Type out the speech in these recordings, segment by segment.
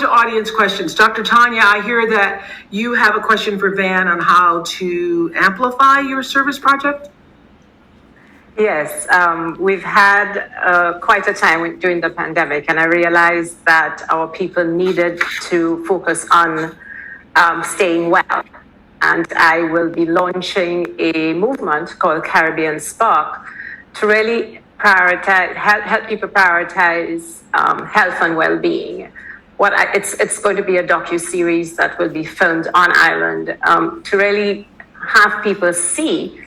audience questions. Dr. Tanya, I hear that you have a question for Van on how to amplify your service project. Yes, we've had quite a time during the pandemic, and I realized that our people needed to focus on staying well. And I will be launching a movement called Caribbean Spark to really prioritize, help people prioritize health and well-being. It's going to be a docu-series that will be filmed on island to really have people see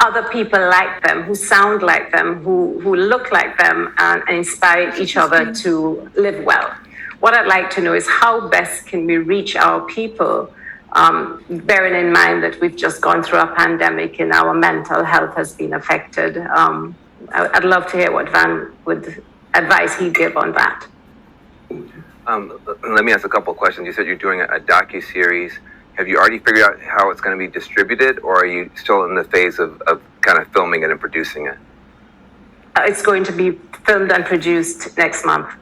other people like them, who sound like them, who look like them, and inspire each other to live well. What I'd like to know is how best can we reach our people, bearing in mind that we've just gone through a pandemic and our mental health has been affected. I'd love to hear what Van would advise he'd give on that. Let me ask a couple of questions. You said you're doing a docu-series. Have you already figured out how it's going to be distributed, or are you still in the phase of kind of filming it and producing it? It's going to be filmed and produced next month.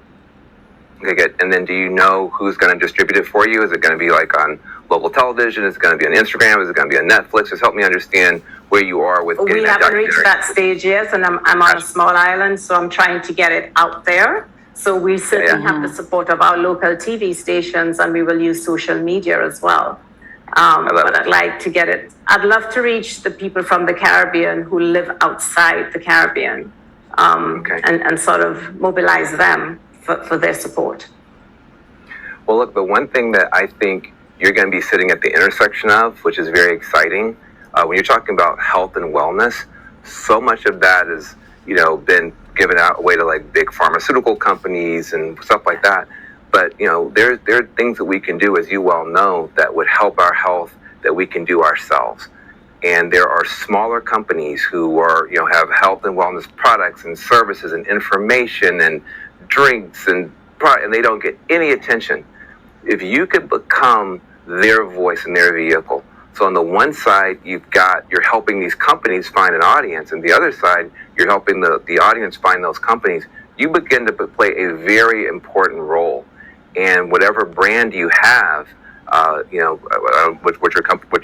Okay, good. And then do you know who's going to distribute it for you? Is it going to be like on local television? Is it going to be on Instagram? Is it going to be on Netflix? Just help me understand where you are with getting that documentary. We haven't reached that stage yet, and I'm on a small island, so I'm trying to get it out there. So we certainly have the support of our local TV stations, and we will use social media as well. But I'd like to get it. I'd love to reach the people from the Caribbean who live outside the Caribbean, and sort of mobilize them for their support. Well, look, the one thing that I think you're going to be sitting at the intersection of, which is very exciting, when you're talking about health and wellness, so much of that is, been given out away to like big pharmaceutical companies and stuff like that. But, there are things that we can do, as you well know, that would help our health that we can do ourselves. And there are smaller companies who are, have health and wellness products and services and information and drinks and they don't get any attention. If you could become their voice and their vehicle. So on the one side, you're helping these companies find an audience, and the other side, you're helping the audience find those companies. You begin to play a very important role. And whatever brand you have, what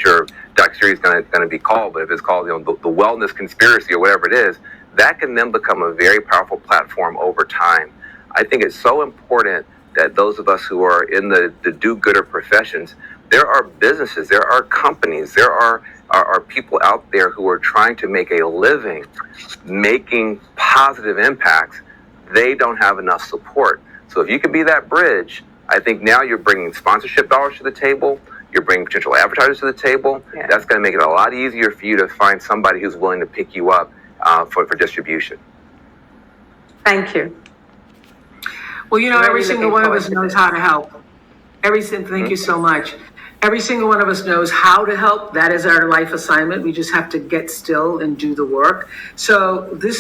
your doc-series is going to be called, but if it's called, the Wellness Conspiracy or whatever it is, that can then become a very powerful platform over time. I think it's so important that those of us who are in the do-gooder professions, there are businesses, there are companies, there are people out there who are trying to make a living, making positive impacts. They don't have enough support. So if you can be that bridge, I think now you're bringing sponsorship dollars to the table. You're bringing potential advertisers to the table. Yeah. That's going to make it a lot easier for you to find somebody who's willing to pick you up for distribution. Thank you. Well, every single one of us knows how to help. Thank you so much. Every single one of us knows how to help. That is our life assignment. We just have to get still and do the work. So this